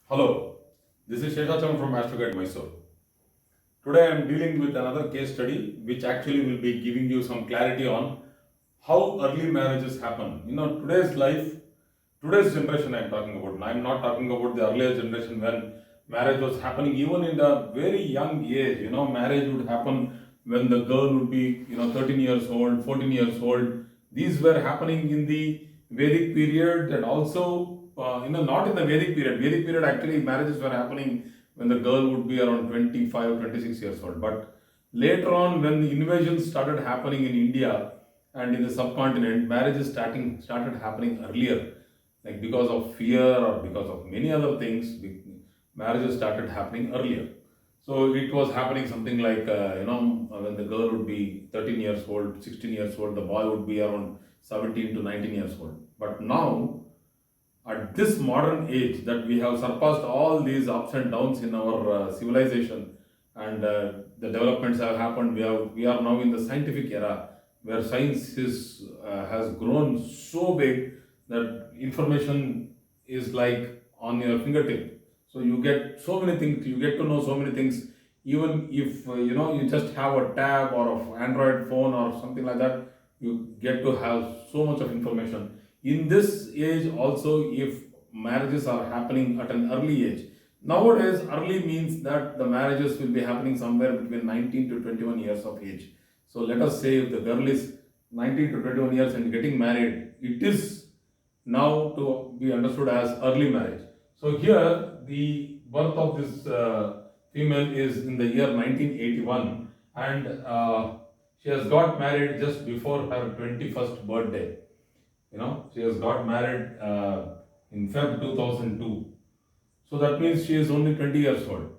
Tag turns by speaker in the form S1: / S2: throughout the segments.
S1: Hello, this is Sheshachan from Retrograde Mysore. Today I am dealing with another case study which actually will be giving you some clarity on how early marriages happen. Today's life, today's generation I am talking about. I am not talking about the earlier generation when marriage was happening even in a very young age. Marriage would happen when the girl would be, 13 years old, 14 years old. These were happening in the Vedic period and also, not in the Vedic period. Vedic period actually marriages were happening when the girl would be around 25, 26 years old. But later on, when the invasions started happening in India and in the subcontinent, marriages started happening earlier, like because of fear or because of many other things. Marriages started happening earlier. So it was happening something like, when the girl would be 13 years old, 16 years old, the boy would be around 17 to 19 years old. But now, at this modern age, that we have surpassed all these ups and downs in our civilization, and the developments have happened. We are now in the scientific era where science has grown so big that information is like on your fingertip. So you get so many things, you get to know so many things. Even if you just have a tab or an Android phone or something like that, you get to have so much of information. In this age also, if marriages are happening at an early age, nowadays early means that the marriages will be happening somewhere between 19 to 21 years of age. So let us say if the girl is 19 to 21 years and getting married, it is now to be understood as early marriage. So here the birth of this female is in the year 1981, and she has got married just before her 21st birthday. She has got married in Feb 2002. So that means she is only 20 years old.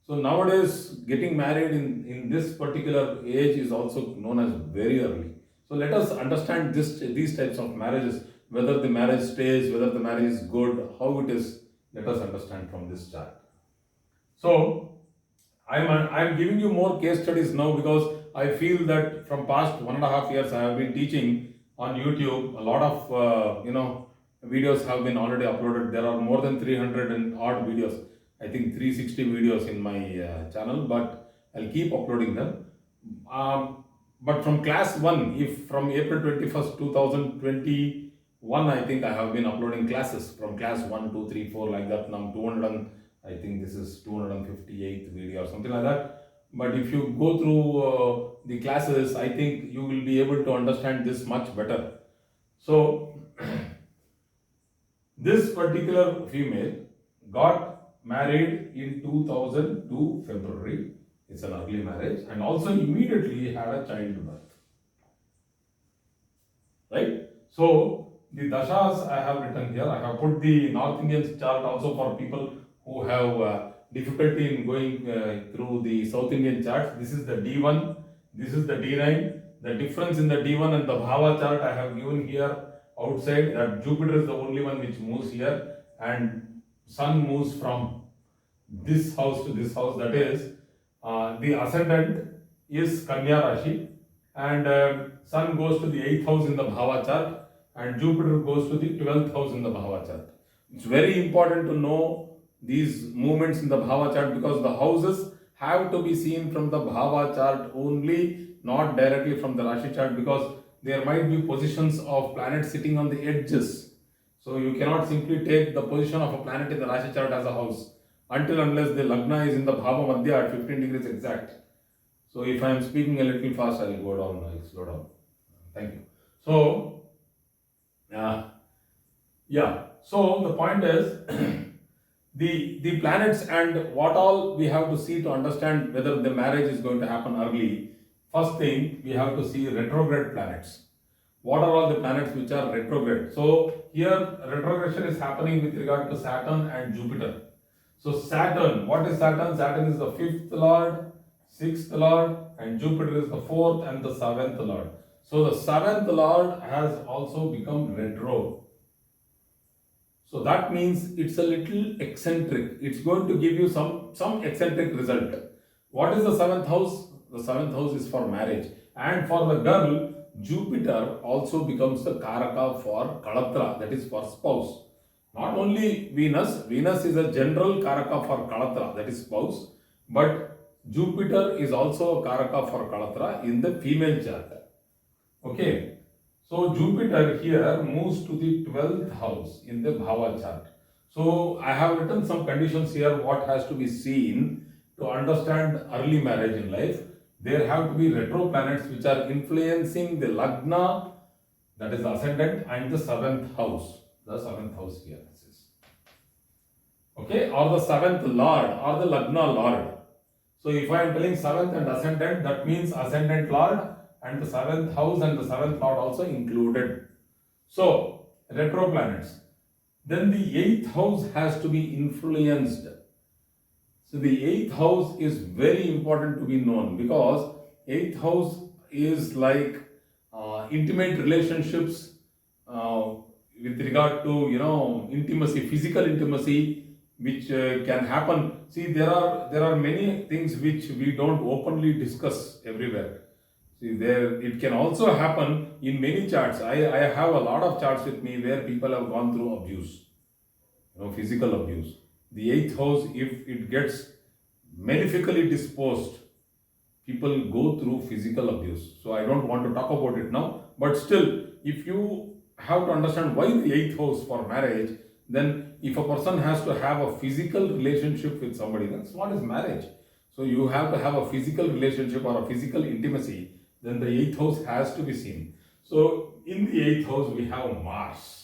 S1: So nowadays, getting married in this particular age is also known as very early. So let us understand these types of marriages, whether the marriage stays, whether the marriage is good, how it is. Let us understand from this chart. So I'm giving you more case studies now because I feel that from past 1.5 years I have been teaching on YouTube. A lot of videos have been already uploaded. There are more than 300 and odd videos. I think 360 videos in my channel, but I'll keep uploading them. But from class 1, if from April 21st, 2021, I think I have been uploading classes from class 1, 2, 3, 4, like that. Now 200 I think this is 258th video or something like that. But if you go through the classes, I think you will be able to understand this much better. So, this particular female got married in 2002 February. It's an early marriage, and also immediately had a childbirth. Right? So, the dashas I have written here. I have put the North Indian chart also for people who have difficulty in going through the South Indian charts. This is the D1, this is the D9. The difference in the D1 and the Bhava chart I have given here outside, that Jupiter is the only one which moves here, and Sun moves from this house to this house. That is, the ascendant is Kanya Rashi, and Sun goes to the 8th house in the Bhava chart, and Jupiter goes to the 12th house in the Bhava chart. It's very important to know these movements in the Bhava chart because the houses have to be seen from the Bhava chart only, not directly from the Rashi chart, because there might be positions of planets sitting on the edges. So you cannot simply take the position of a planet in the Rashi chart as a house until unless the Lagna is in the Bhava Madhya at 15 degrees exact. So if I am speaking a little fast, I will go down, I will slow down. Thank you. So, so the point is, the planets and what all we have to see to understand whether the marriage is going to happen early. First thing, we have to see retrograde planets. What are all the planets which are retrograde? So here retrogression is happening with regard to Saturn and Jupiter. So Saturn, what is Saturn? Saturn is the 5th lord, 6th lord, and Jupiter is the 4th and the 7th lord. So the 7th lord has also become retro. So that means it's a little eccentric. It's going to give you some eccentric result. What is the 7th house? The 7th house is for marriage. And for the girl, Jupiter also becomes the Karaka for Kalatra, that is for spouse. Not only Venus is a general Karaka for Kalatra, that is spouse, but Jupiter is also a Karaka for Kalatra in the female chart. Okay, so Jupiter here moves to the 12th house in the Bhava chart. So I have written some conditions here what has to be seen to understand early marriage in life. There have to be retro planets which are influencing the Lagna, that is the ascendant, and the 7th house. The 7th house here. This is. Okay, or the 7th lord or the Lagna lord. So if I am telling 7th and ascendant, that means ascendant lord and the 7th house and the 7th lord also included. So, retro planets. Then the 8th house has to be influenced. So the 8th house is very important to be known because 8th house is like intimate relationships with regard to intimacy, physical intimacy, which can happen. See, there are many things which we don't openly discuss everywhere. See, it can also happen in many charts. I have a lot of charts with me where people have gone through abuse, physical abuse. The 8th house, if it gets malefically disposed, people go through physical abuse. So I don't want to talk about it now. But still, if you have to understand why the 8th house for marriage, then if a person has to have a physical relationship with somebody, that's what is marriage. So you have to have a physical relationship or a physical intimacy, then the 8th house has to be seen. So in the 8th house we have Mars,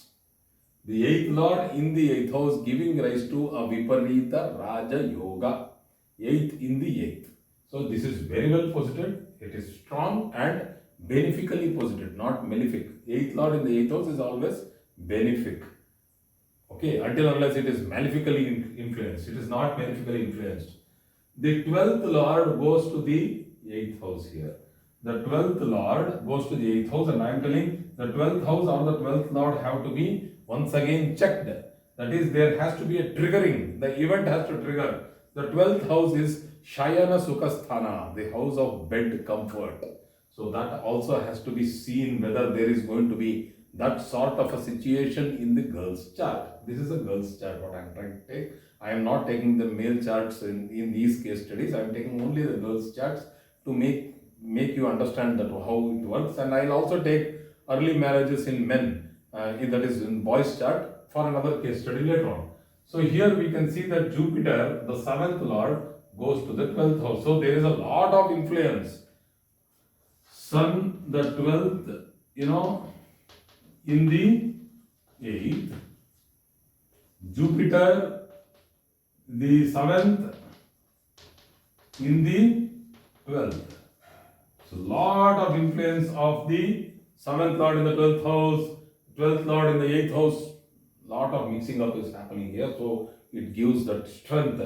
S1: the 8th lord in the 8th house, giving rise to a Viparita Raja Yoga, 8th in the 8th. So this is very well posited, it is strong and benefically posited, not malefic. 8th lord in the 8th house is always benefic. Okay, until unless it is malefically influenced, it is not malefically influenced. The 12th lord goes to the 8th house here. The 12th lord goes to the 8th house, and I am telling the 12th house or the 12th lord have to be once again checked. That is, there has to be a triggering. The event has to trigger. The 12th house is Shayana Sukhasthana, the house of bed comfort. So that also has to be seen whether there is going to be that sort of a situation in the girl's chart. This is a girl's chart what I am trying to take. I am not taking the male charts in these case studies. I am taking only the girl's charts to make you understand that how it works. And I will also take early marriages in men, that is in boys chart, for another case study later on. So here we can see that Jupiter, the 7th lord, goes to the 12th house. So there is a lot of influence. Sun, the 12th, in the 8th, Jupiter, the 7th, in the 12th. So lot of influence of the 7th lord in the 12th house, 12th lord in the 8th house. Lot of mixing up is happening here. So it gives that strength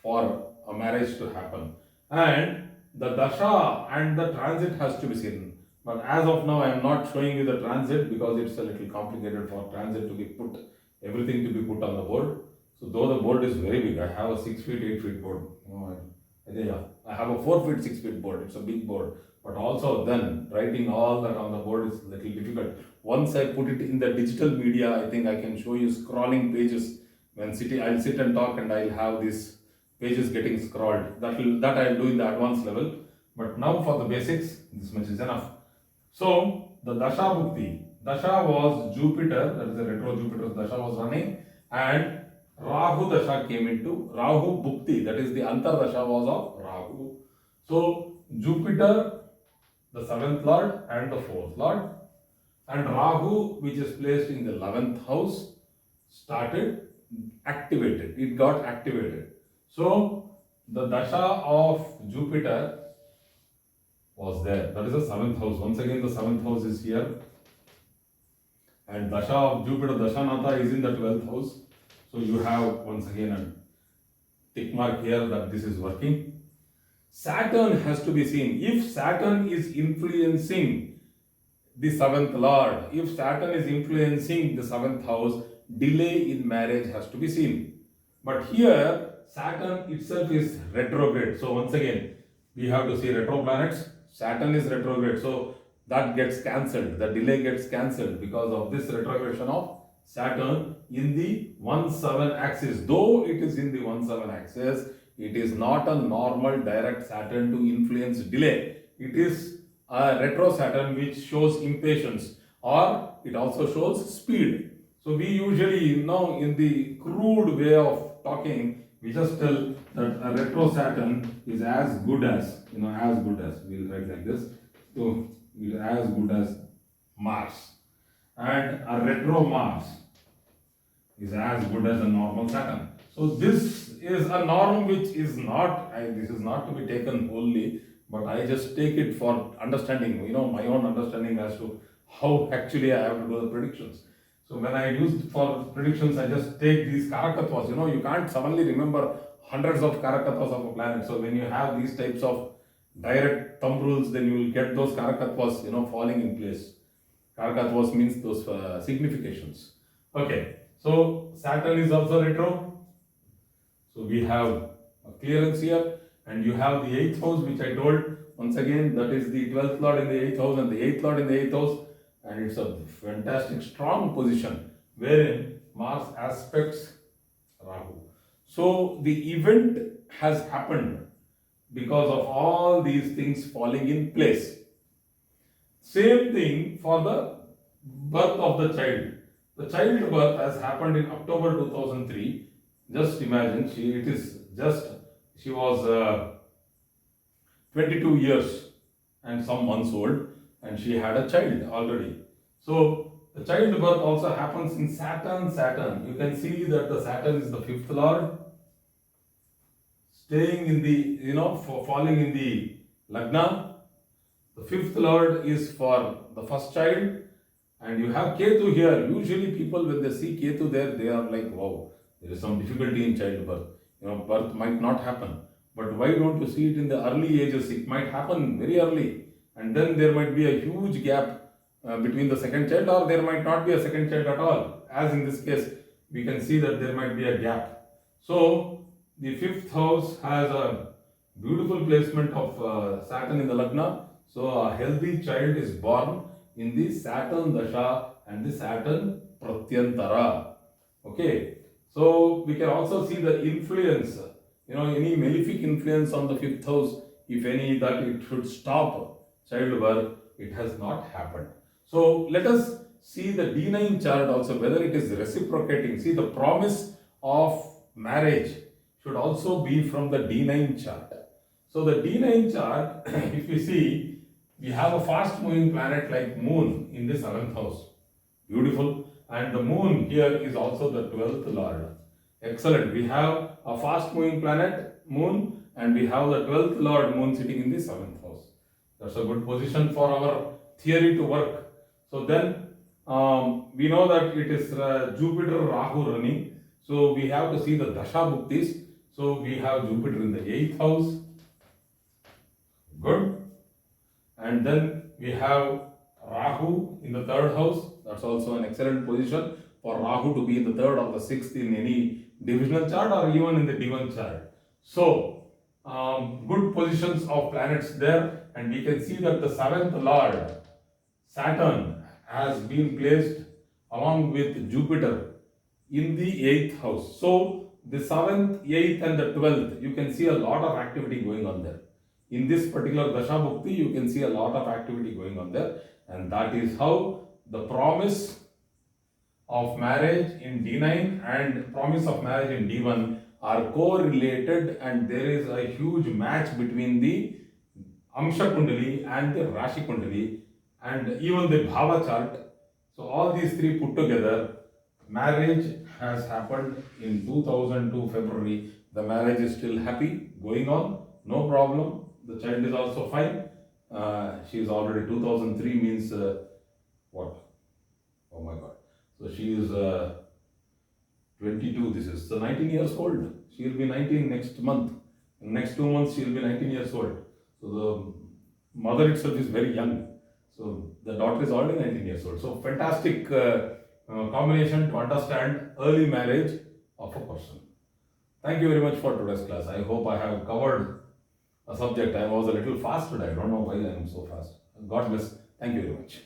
S1: for a marriage to happen. And the dasha and the transit has to be seen. But as of now, I am not showing you the transit because it's a little complicated for transit to be put, everything to be put on the board. So though the board is very big, I have a 6 feet, 8 feet board. I have a 4 feet, 6 feet board. It's a big board. But also then writing all that on the board is a little difficult. Once I put it in the digital media, I think I can show you scrolling pages. When I'll sit and talk and I'll have these pages getting scrolled. That I'll do in the advanced level. But now for the basics, this much is enough. So the Dasha Bhukti, Dasha was Jupiter, that is the retro Jupiter's Dasha was running, and Rahu Dasha came into Rahu Bhukti, that is the Antar Dasha was of Rahu. So Jupiter, the 7th lord and the 4th lord, and Rahu, which is placed in the 11th house, activated. It got activated. So the Dasha of Jupiter was there. That is the 7th house. Once again, the 7th house is here. And Dasha of Jupiter, Dashanatha, is in the 12th house. So you have once again a tick mark here that this is working. Saturn has to be seen. If Saturn is influencing the 7th lord, if Saturn is influencing the 7th house, delay in marriage has to be seen. But here, Saturn itself is retrograde. So once again, we have to see retro planets. Saturn is retrograde. So that gets cancelled. The delay gets cancelled because of this retrogression of Saturn in the 1-7 axis. Though it is in the 1-7 axis, it is not a normal direct Saturn to influence delay. It is a retro Saturn which shows impatience, or it also shows speed. So we usually, in the crude way of talking, we just tell that a retro Saturn is as good as, we'll write like this. So it is as good as Mars. And a retro Mars is as good as a normal Saturn. So this is a norm which is not, this is not to be taken wholly, but I just take it for understanding, my own understanding as to how actually I have to do the predictions. So when I use for predictions, I just take these karakatwas. You can't suddenly remember hundreds of karakatwas of a planet. So when you have these types of direct thumb rules, then you will get those karakatwas, falling in place. Karakatwas means those significations. Okay, so Saturn is also retro. So we have a clearance here, and you have the 8th house, which I told once again, that is the 12th lord in the 8th house and the 8th lord in the 8th house, and it's a fantastic strong position wherein Mars aspects Rahu. So the event has happened because of all these things falling in place. Same thing for the birth of the child. The childbirth has happened in October 2003. Just imagine, she was 22 years and some months old, and she had a child already. So the childbirth also happens in Saturn. You can see that the Saturn is the 5th lord, staying in the, falling in the Lagna. The 5th lord is for the first child, and you have Ketu here. Usually people, when they see Ketu there, they are like, wow, there is some difficulty in childbirth. Birth might not happen. But why don't you see it in the early ages? It might happen very early, and then there might be a huge gap between the second child, or there might not be a second child at all. As in this case, we can see that there might be a gap. So the 5th house has a beautiful placement of Saturn in the Lagna. So a healthy child is born in the Saturn Dasha and the Saturn Pratyantara. Okay, so we can also see the influence, any malefic influence on the 5th house, if any, that it should stop childbirth, it has not happened. So let us see the D9 chart also, whether it is reciprocating. See, the promise of marriage should also be from the D9 chart. So the D9 chart, if you see, we have a fast moving planet like Moon in the 7th house. Beautiful. And the Moon here is also the 12th lord. Excellent. We have a fast moving planet, Moon, and we have the 12th lord, Moon, sitting in the 7th house. That's a good position for our theory to work. So then we know that it is Jupiter Rahu running. So we have to see the Dasha Bhuktis. So we have Jupiter in the 8th house. Good. And then we have Rahu in the 3rd house. That's also an excellent position for Rahu to be in the 3rd or the 6th in any divisional chart or even in the D1 chart. So good positions of planets there, and we can see that the 7th lord, Saturn, has been placed along with Jupiter in the 8th house. So the 7th, 8th and the 12th, you can see a lot of activity going on there. In this particular Dasha Bhukti, you can see a lot of activity going on there, and that is how the promise of marriage in D9 and promise of marriage in D1 are correlated, and there is a huge match between the Amsha Kundali and the Rashi Kundali and even the Bhava chart. So all these three put together, marriage has happened in 2002 February. The marriage is still happy, going on, no problem. The child is also fine. She is already 2003 means what? Oh my God. So she is 22. This is so 19 years old. She will be 19 next month. In next 2 months she will be 19 years old. So the mother itself is very young. So the daughter is already 19 years old. So fantastic combination to understand early marriage of a person. Thank you very much for today's class. I hope I have covered a subject. I was a little fast today. I don't know why I am so fast. God bless. Thank you very much.